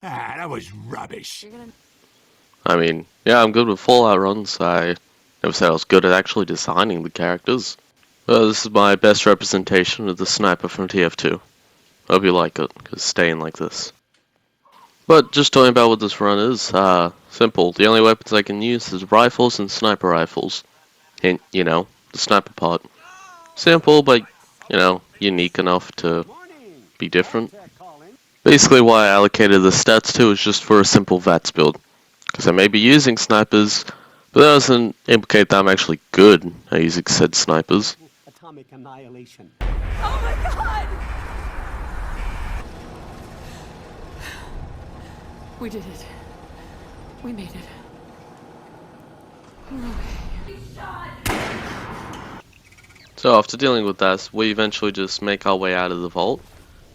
Ah, that was rubbish. I mean, yeah, I'm good with Fallout runs. I never said I was good at actually designing the characters. This is my best representation of the sniper from tf2. Hope you like it, because it's staying like this. But just talking about what this run is, simple. The only weapons I can use is rifles and sniper rifles. Hint, the sniper part. Simple, but, unique enough to be different. Basically why I allocated the stats to is just for a simple VATS build. Because I may be using snipers, but that doesn't implicate that I'm actually good at using said snipers. Atomic annihilation. Oh my god! We did it. We made it. So after dealing with that, we eventually just make our way out of the vault.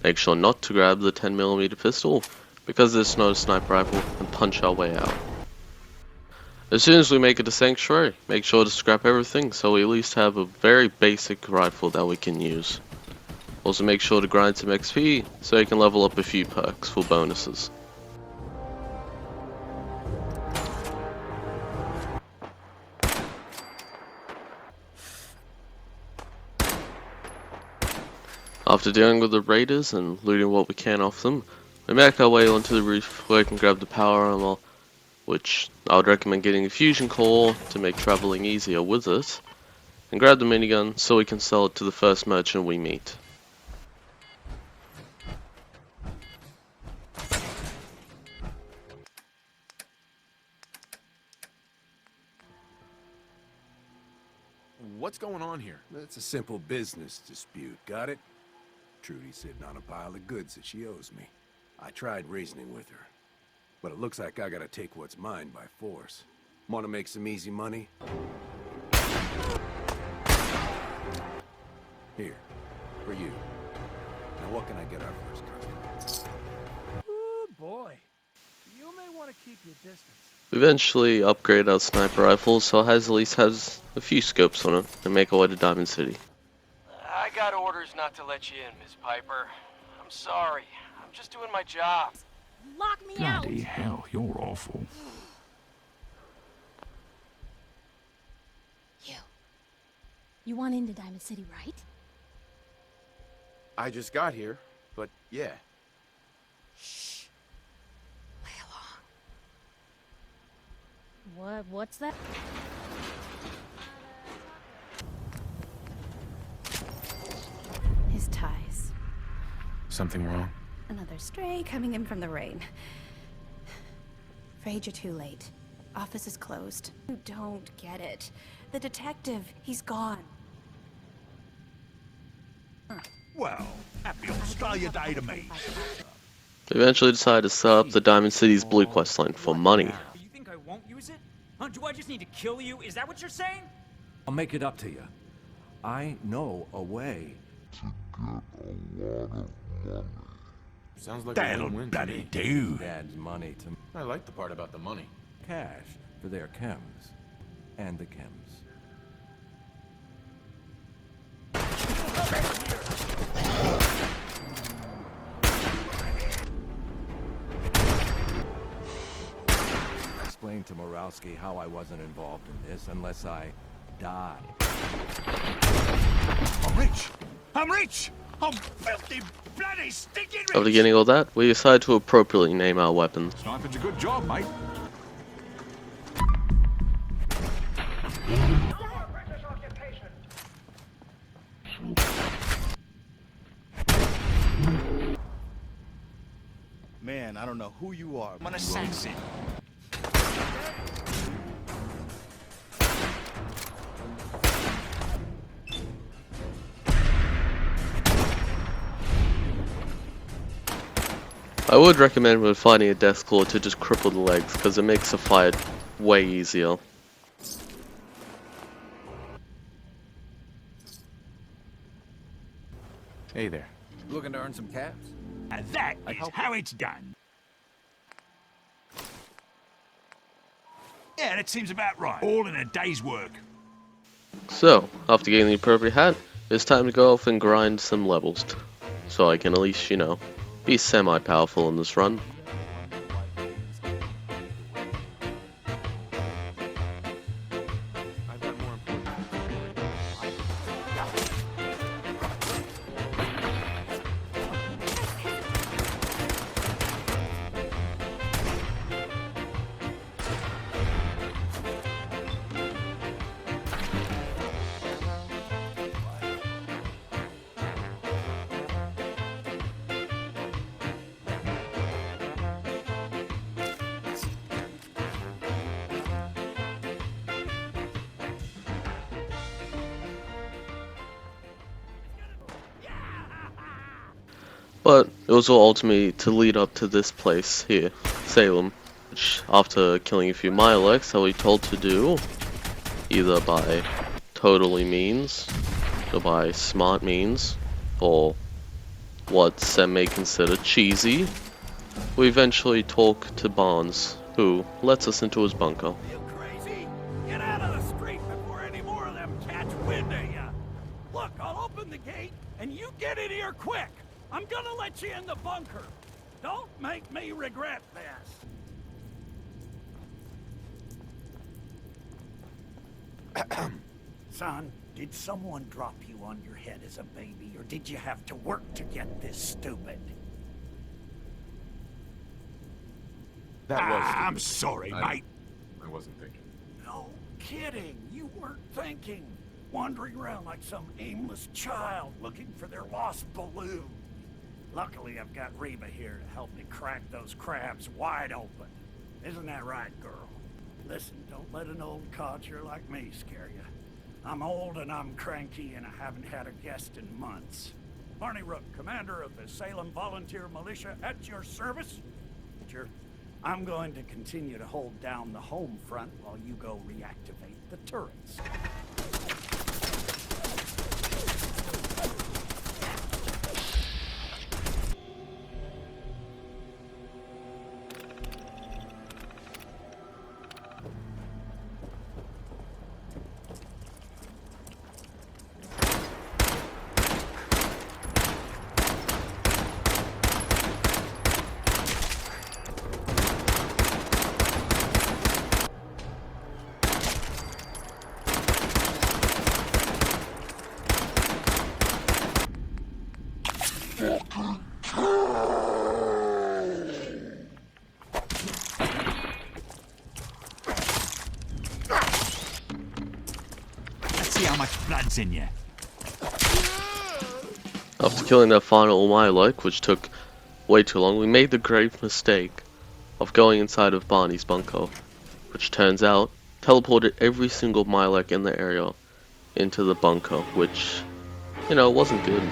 Make sure not to grab the 10mm pistol, because there's no sniper rifle, and punch our way out. As soon as we make it to Sanctuary, make sure to scrap everything so we at least have a very basic rifle that we can use. Also make sure to grind some XP so you can level up a few perks for bonuses. After dealing with the raiders and looting what we can off them, we make our way onto the roof where we can grab the power armor, which I would recommend getting a fusion core to make traveling easier with it, and grab the minigun so we can sell it to the first merchant we meet. What's going on here? It's a simple business dispute, got it? Trudy's sitting on a pile of goods that she owes me. I tried reasoning with her, but it looks like I gotta take what's mine by force. Wanna make some easy money? Here, for you. Now what can I get our first customer? Ooh, boy. You may want to keep your distance. We eventually upgrade our sniper rifles so it at least has a few scopes on it and make our way to Diamond City. I got orders not to let you in, Miss Piper. I'm sorry. I'm just doing my job. Lock me out! Bloody hell, you're awful. You want into Diamond City, right? I just got here, but yeah. Shh. Play along. What's that? His ties. Something wrong? Another stray coming in from the rain. Afraid you're too late. Office is closed. You don't get it. The detective, he's gone. Well, happy Australia Day to me. We eventually decide to set up the Diamond City's blue quest line for money. You think I won't use it? Huh, do I just need to kill you? Is that what you're saying? I'll make it up to you. I know a way. Sounds like That'll a win-win to bloody me. do. Dad's money to I like the part about the money. cash for their chems. And the chems. Explain to Morowski how I wasn't involved in this unless I die. I'm rich! I'm rich! I'm filthy, bloody, stinking rich! After getting all that, we decide to appropriately name our weapons. Sniping's a good job, mate. Man, I don't know who you are. I'm an assassin. I would recommend when finding a death claw to just cripple the legs, because it makes the fight way easier. Hey there. Looking to earn some cash? And that is how it's done. Yeah, that seems about right. All in a day's work. So, after getting the appropriate hat, it's time to go off and grind some levels, so I can at least, be semi-powerful in this run. But it was all ultimately to lead up to this place here, Salem, which after killing a few Milex, I was told to do, either by totally means, or by smart means, or what some may consider cheesy. We eventually talk to Barnes, who lets us into his bunker. You crazy? Get out of the street before any more of them catch wind of you. Look, I'll open the gate, and you get in here quick. I'm gonna let you in the bunker. Don't make me regret this. Son, did someone drop you on your head as a baby, or did you have to work to get this stupid? I'm sorry, mate. I wasn't thinking. No kidding. You weren't thinking. Wandering around like some aimless child looking for their lost balloon. Luckily, I've got Reba here to help me crack those crabs wide open. Isn't that right, girl? Listen, don't let an old codger like me scare you. I'm old and I'm cranky and I haven't had a guest in months. Barney Rook, commander of the Salem Volunteer Militia, at your service. Sure. I'm going to continue to hold down the home front while you go reactivate the turrets. Let's see how much blood's in you. After killing that final Mylok, which took way too long, we made the grave mistake of going inside of Barney's bunker, which turns out teleported every single Mylok in the area into the bunker, which, you know, wasn't good.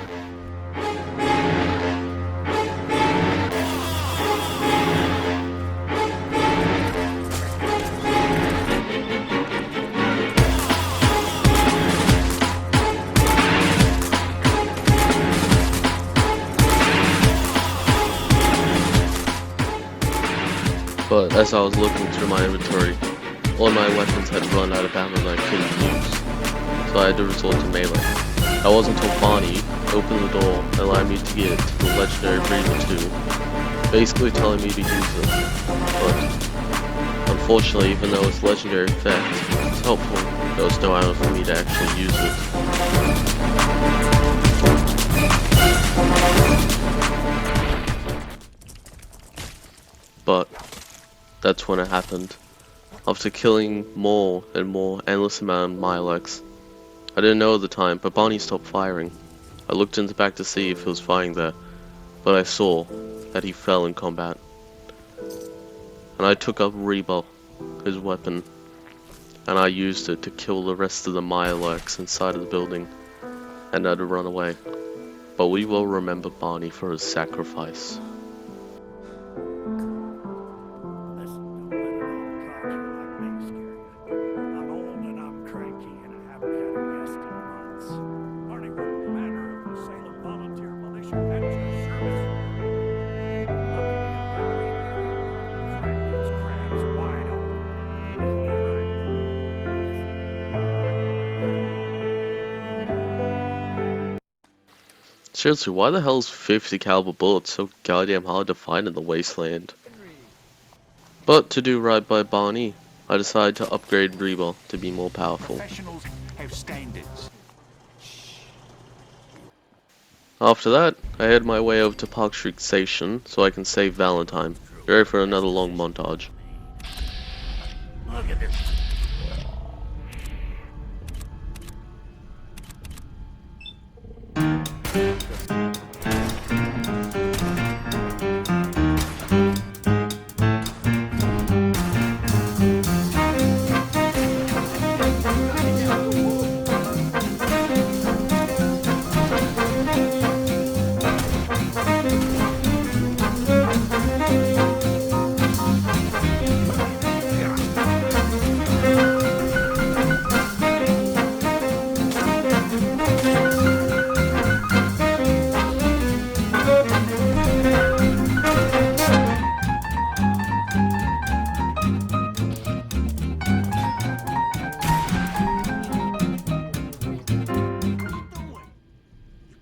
But as I was looking through my inventory, all my weapons had run out of ammo that I couldn't use, so I had to resort to melee. That wasn't until Barney opened the door and allowed me to get to the legendary Breeder 2, basically telling me to use it. But unfortunately, even though its legendary effect was helpful, there was no ammo for me to actually use it. But that's when it happened. After killing more and more endless amount of Milex, I didn't know at the time, but Barney stopped firing. I looked in the back to see if he was firing there, but I saw that he fell in combat. And I took up Reba, his weapon, and I used it to kill the rest of the Milex inside of the building, and I had to run away. But we will remember Barney for his sacrifice. Seriously, why the hell is 50 caliber bullets so goddamn hard to find in the wasteland? But to do right by Barney, I decided to upgrade Reba to be more powerful. Professionals have standards. After that, I head my way over to Park Street Station so I can save Valentine. Get ready for another long montage. Look at this.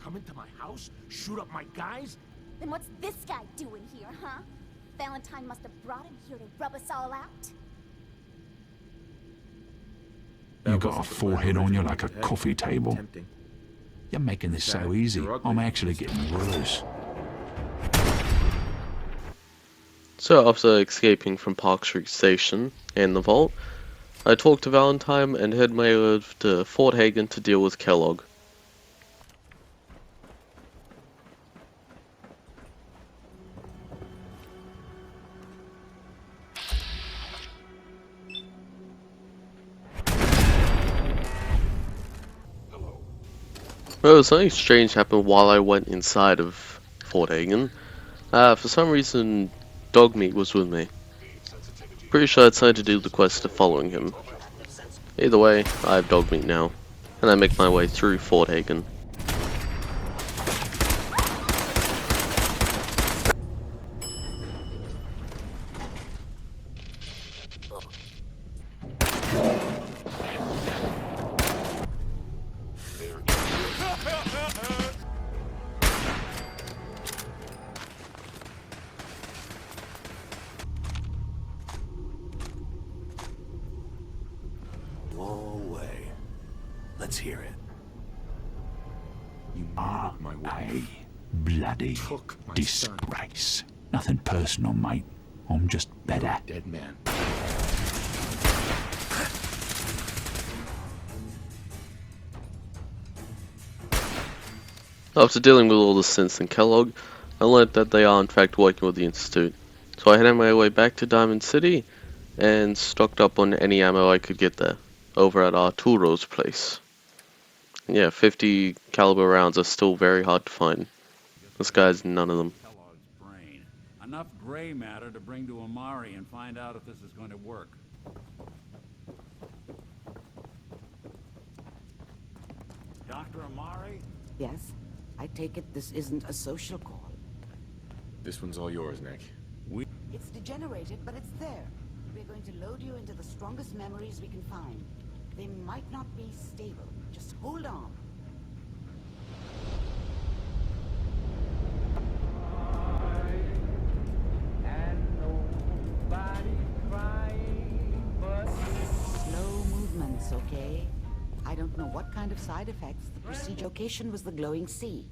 come into my house, shoot up my guys? Then what's this guy doing here, huh? Valentine must have brought him here to rub us all out. You got a forehead on you like a coffee table. You're making this so easy, I'm actually getting worse. So after escaping from Park Street Station and the vault, I talked to Valentine and head my way to Fort Hagen to deal with Kellogg. Well, something strange happened while I went inside of Fort Hagen. For some reason, Dogmeat was with me. Pretty sure I decided to do the quest of following him. Either way, I have Dogmeat now, and I make my way through Fort Hagen. Long way. Let's hear it. You murdered my wife. Bloody disgrace. Nothing personal, mate. I'm just better. Dead man. After dealing with all the synths in Kellogg, I learned that they are in fact working with the Institute. So I headed my way back to Diamond City and stocked up on any ammo I could get there, over at Arturo's place. And yeah, 50 caliber rounds are still very hard to find. This guy's none of them. Kellogg's brain. Enough gray matter to bring to Amari and find out if this is going to work. Dr. Amari? Yes? I take it this isn't a social call. This one's all yours, Nick. It's degenerated, but it's there. We're going to load you into the strongest memories we can find. They might not be stable. Just hold on. Slow movements, okay? I don't know what kind of side effects the procedure. Location was the glowing sea.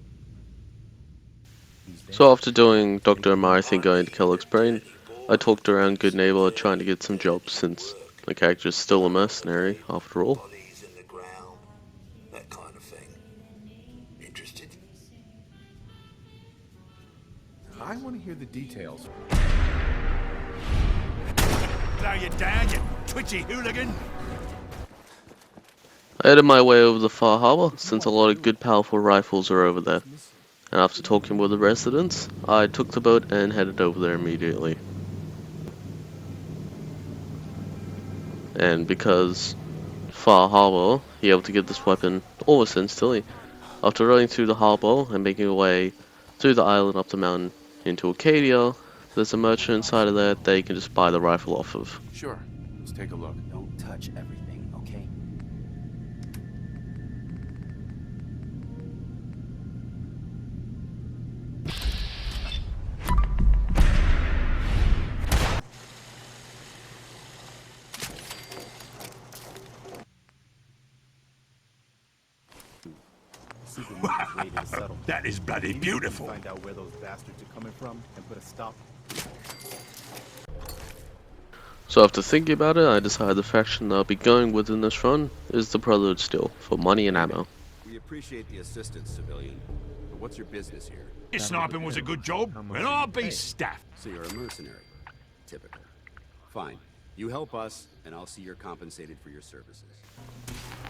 So after doing Dr. Amari thing going to Kellogg's brain, I talked around Good Neighbor trying to get some jobs since the character is still a mercenary after all. That kind of thing. Interested? I want to hear the details. Slow you down, you twitchy hooligan! I headed my way over the Far Harbor since a lot of good powerful rifles are over there. And after talking with the residents, I took the boat and headed over there immediately. And because Far Harbor, you're able to get this weapon almost instantly. After running through the harbor and making your way through the island up the mountain into Acadia, there's a merchant inside of there that you can just buy the rifle off of. Sure. Let's take a look. Don't touch everything, okay? That is bloody beautiful. Find out where those bastards are coming from and put a stop. So after thinking about it, I decided the faction that I'll be going with in this run is the Brotherhood still, for money and ammo. We appreciate the assistance, civilian. But what's your business here? If sniping was a good job, well, I'll be staffed. So you're a mercenary. Typical. Fine. You help us, and I'll see you're compensated for your services.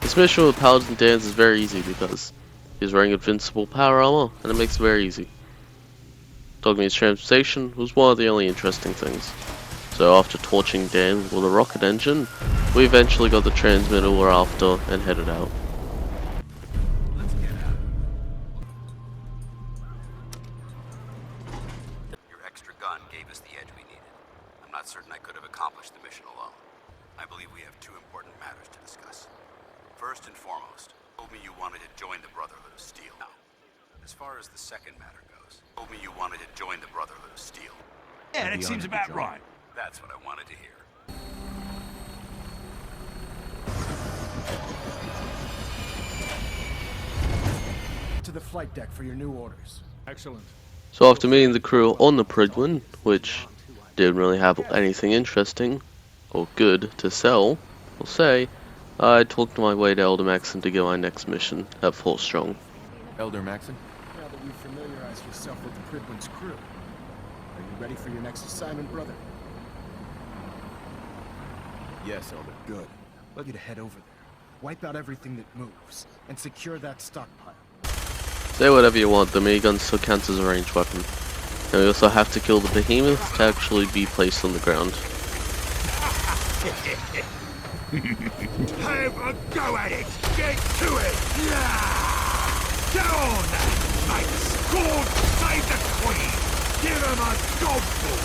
This mission with Paladin Dan's is very easy because he's wearing invincible power armor, and it makes it very easy. Dogmeat's transportation was one of the only interesting things. So after torching Dan with a rocket engine, we eventually got the transmitter we're after and headed out. Let's get out. Your extra gun gave us the edge we needed. I'm not certain I could have accomplished the mission alone. I believe we have two important matters to discuss. First and foremost, you told me you wanted to join the Brotherhood of Steel. Now, far as the second matter goes, you told me you wanted to join the Brotherhood of Steel. Yeah, that seems about right. That's what I wanted to hear. To the flight deck for your new orders. Excellent. So after meeting the crew on the Prydwen, which didn't really have anything interesting or good to sell or say, I talked my way to Elder Maxon to get my next mission at Fort Strong. Elder Maxon? Now that we've familiarized yourself with the Prydwen's crew, are you ready for your next assignment, brother? Yes, Elder. Good. I'd like you to head over there, wipe out everything that moves, and secure that stockpile. Say whatever you want, the minigun still counts as a ranged weapon. And we also have to kill the behemoth to actually be placed on the ground. Have a go at it! Get to it! Yeah! Get on then, mates! God save the Queen! Give him a gobful!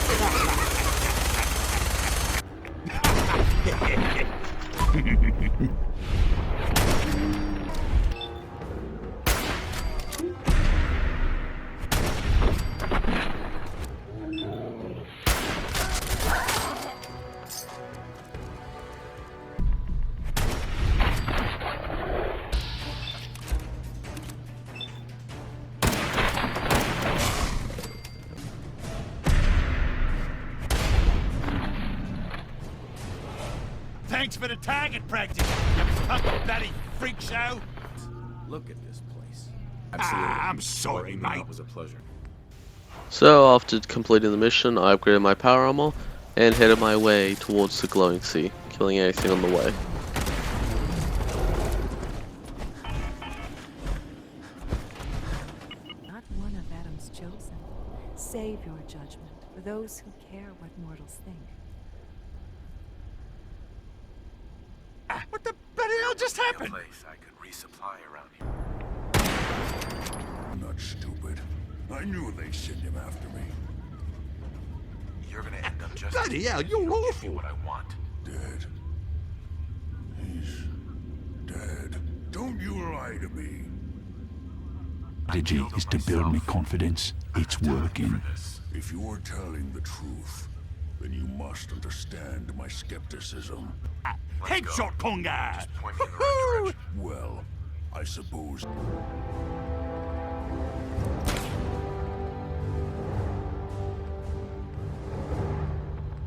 Thanks for the target practice, you fucking bloody freak show! Look at this place. I'm sorry, mate. It was a pleasure. So after completing the mission, I upgraded my power armor and headed my way towards the glowing sea, killing anything on the way. Not one of Adam's chosen. Save your judgment for those who care what mortals think. What the bloody hell just happened? Place I could resupply around here. I'm not stupid. I knew they'd send him after me. You're gonna end up just Bloody hell, you're awful! what I want. Dead. He's dead. Don't you lie to me. Strategy is to build me confidence. It's working. If you're telling the truth, then you must understand my skepticism. Headshot, Conga! Point me in the right direction. Well, I suppose.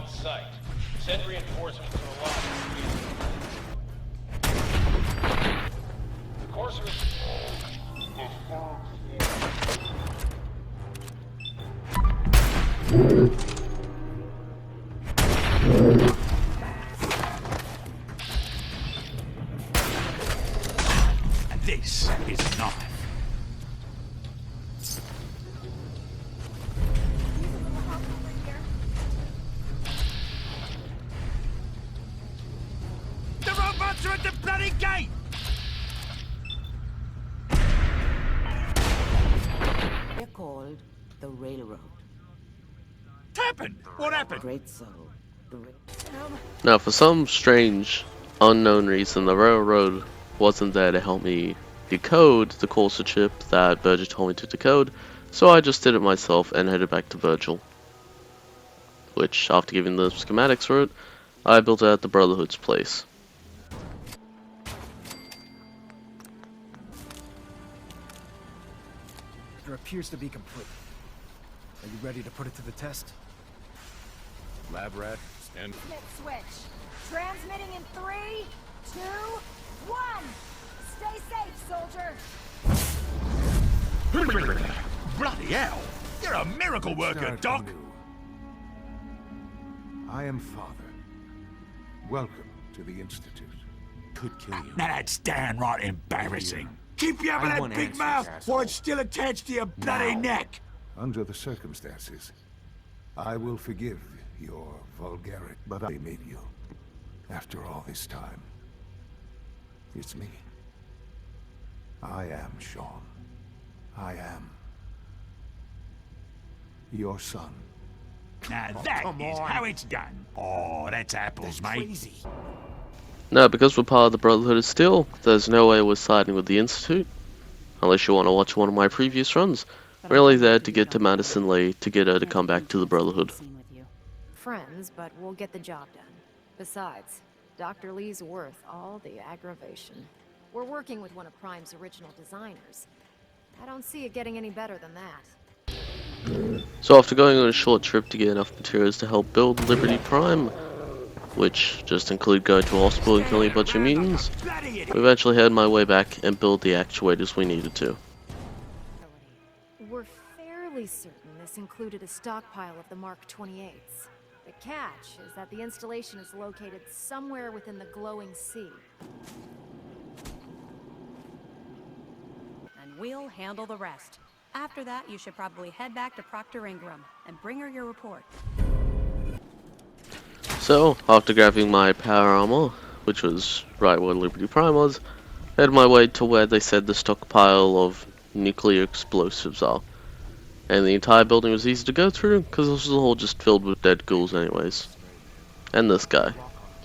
Sight. Send reinforcements to the line. The courser is... This is not. The robots are at the bloody gate! They're called the Railroad. What happened? What happened? Great soul. Now for some strange, unknown reason, the railroad wasn't there to help me decode the Corsair chip that Virgil told me to decode, so I just did it myself and headed back to Virgil. Which, after giving the schematics for it, I built it at the Brotherhood's place. There appears to be complete. Are you ready to put it to the test? Lab rat, stand. Switch. Transmitting in 3, 2, 1. Stay safe, soldier. Bloody hell! You're a miracle worker, Start Doc! anew. I am Father. Welcome to the Institute. Could kill you. Now that's downright embarrassing. Keep you having I that want big answers, mouth asshole. while it's still attached to your bloody neck! Under the circumstances, I will forgive your vulgarity, but I made you. After all this time, it's me. I am Sean. I am your son. Now that is how it's done. Oh, that's apples, mate. Crazy. Now, because we're part of the Brotherhood of Steel, there's no way we're siding with the Institute. unless you want to watch one of my previous runs. Really there to get to Madison Lee to get her to come back to the Brotherhood. Friends, but we'll get the job done. Besides, Dr. Lee's worth all the aggravation. We're working with one of Prime's original designers. I don't see it getting any better than that. So after going on a short trip to get enough materials to help build Liberty Prime, which just included going to a hospital and killing a bunch of mutants, we eventually had my way back and build the actuators we needed to. We're fairly certain this included a stockpile of the Mark 28s. The catch is that the installation is located somewhere within the glowing sea. And we'll handle the rest. After that, you should probably head back to Proctor Ingram and bring her your report. So, after grabbing my power armor, which was right where Liberty Prime was, I headed my way to where they said the stockpile of nuclear explosives are. And the entire building was easy to go through, because this was all just filled with dead ghouls anyways. And this guy,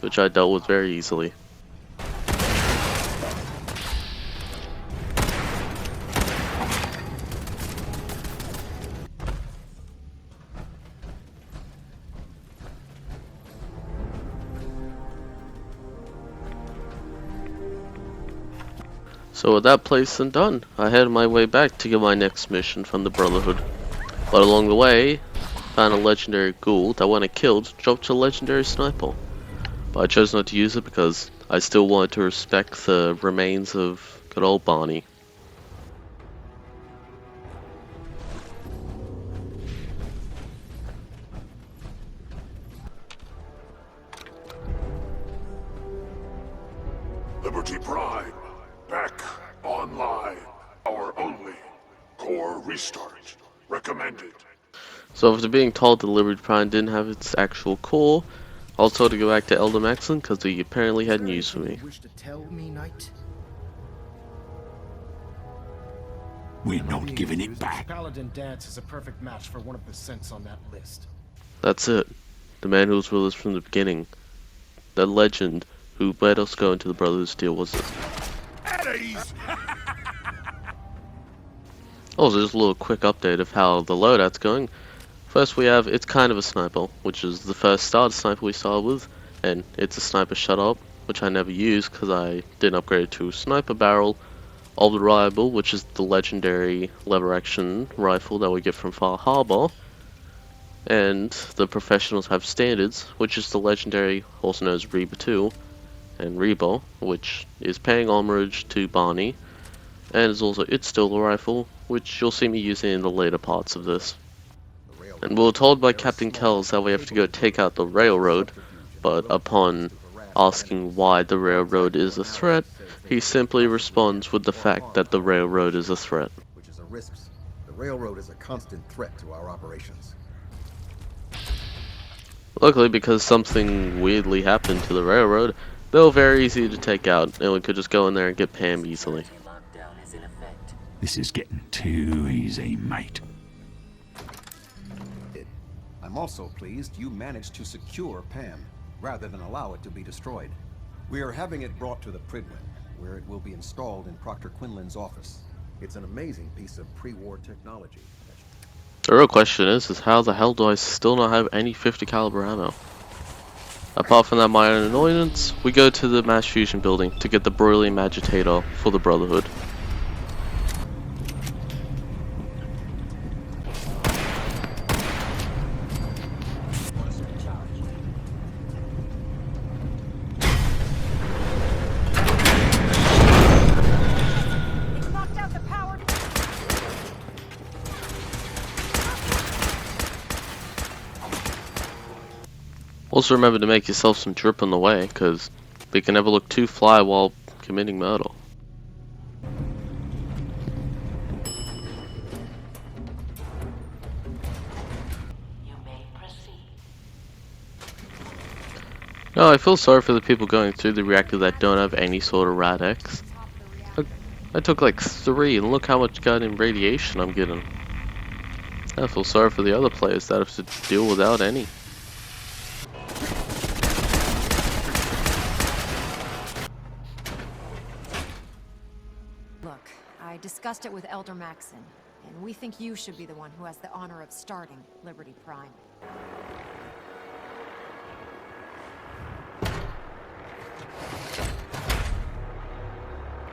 which I dealt with very easily. So with that place and done, I headed my way back to get my next mission from the Brotherhood. But along the way, found a legendary ghoul that when I killed, dropped a legendary sniper. But I chose not to use it because I still wanted to respect the remains of good old Barney. Liberty Prime, back online. Our only core restart recommended. So after being told that Liberty Prime didn't have its actual core, I was told to go back to Elder Maxon because he apparently had news for me. Wish to tell me, Knight? We're not giving it back. Paladin Dance is a perfect match for one of the scents on that list. That's it. The man who was with us from the beginning. The legend who let us go into the Brotherhood's deal was it. Also, just a little quick update of how the loadout's going. First we have, it's kind of a sniper, which is the first starter sniper we started with, and it's a sniper shut-up, which I never used because I didn't upgrade it to sniper barrel, of the reliable, which is the legendary lever-action rifle that we get from Far Harbor, and the professionals have standards, which is the legendary, also known as Reba 2, and Reba, which is paying homage to Barney, and is also it's still a rifle, which you'll see me using in the later parts of this. And we were told by Captain Kells that we have to go take out the railroad, but upon asking why the railroad is a threat, he simply responds with the fact that the railroad is a threat. Which is a risk. The railroad is a constant threat to our operations. Luckily, because something weirdly happened to the railroad, they were very easy to take out, and we could just go in there and get Pam easily. This is getting too easy, mate. I'm also pleased you managed to secure Pam, rather than allow it to be destroyed. We are having it brought to the Pridwin, where it will be installed in Proctor Quinlan's office. It's an amazing piece of pre-war technology. The real question is how the hell do I still not have any 50 caliber ammo? Apart from that minor annoyance, we go to the mass fusion building to get the beryllium agitator for the Brotherhood. Also remember to make yourself some drip on the way, because we can never look too fly while committing murder. No, I feel sorry for the people going through the reactor that don't have any sort of Rad-X. I took like 3, and look how much goddamn radiation I'm getting. I feel sorry for the other players that have to deal without any. Look, I discussed discussed it with Elder Maxon, and we think you should be the one who has the honor of starting Liberty Prime. You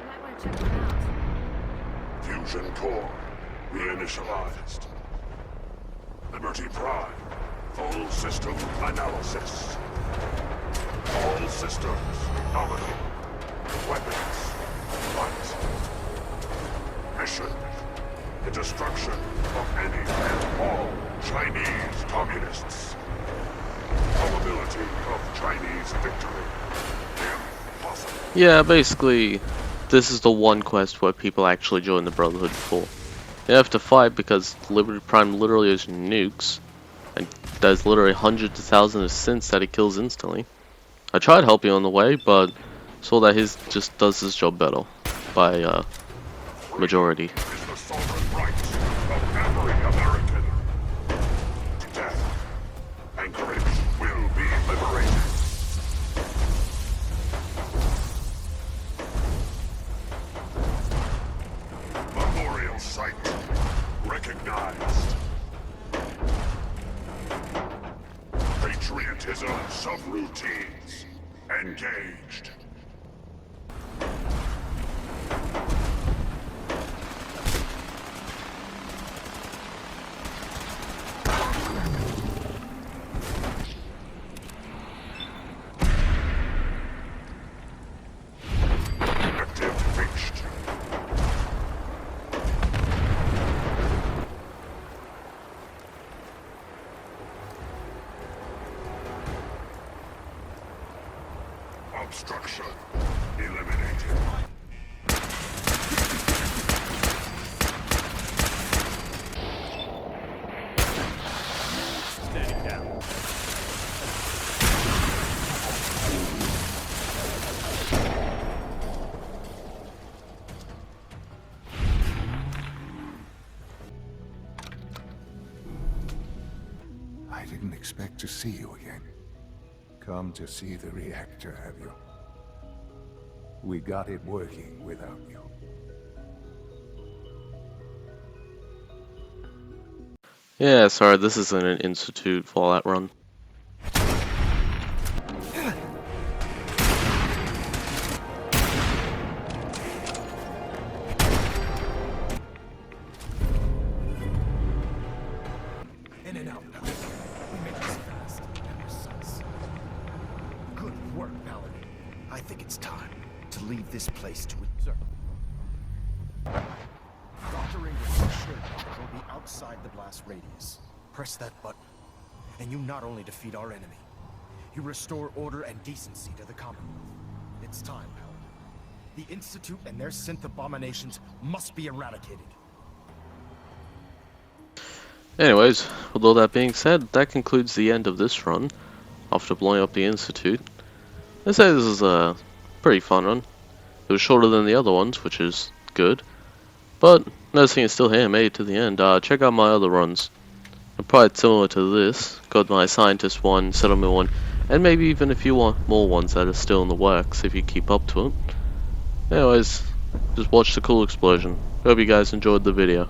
might want to check them out. Fusion core reinitialized. Liberty Prime. Full system analysis. All systems nominal. Weapons. Flight. Mission. The destruction of any and all Chinese communists. Probability of Chinese victory. Impossible. Yeah, basically, this is the one quest where people actually join the Brotherhood for. You have to fight because Liberty Prime literally has nukes, and there's literally hundreds of thousands of synths that he kills instantly. I tried helping on the way, but saw that his just does his job better by majority. Is the sovereign right of every American. Death. Anchorage will be liberated. Memorial site recognized. Patriotism subroutines engaged. Objective reached. Obstruction eliminated. Standing down. I didn't expect to see you again. Come to see the reactor, have you? We got it working without you. Yeah, sorry, this isn't an Institute Fallout run. In and out now. We make this fast and precise. Good work, Paladin. I think it's time to leave this place to it. Sir. Dr. Ingram's ship will be outside the blast radius. Press that button, and you not only defeat our enemy, you restore order and decency to the Commonwealth. It's time, Paladin. The Institute and their synth abominations must be eradicated. Anyways, with all that being said, that concludes the end of this run, after blowing up the Institute. I'd say this is a pretty fun run. It was shorter than the other ones, which is good, but noticing it's still here, made it to the end. Check out my other runs. They're probably similar to this. Got my Scientist one, Settlement one, and maybe even a few more ones that are still in the works if you keep up to it. Anyways, just watch the cool explosion. Hope you guys enjoyed the video.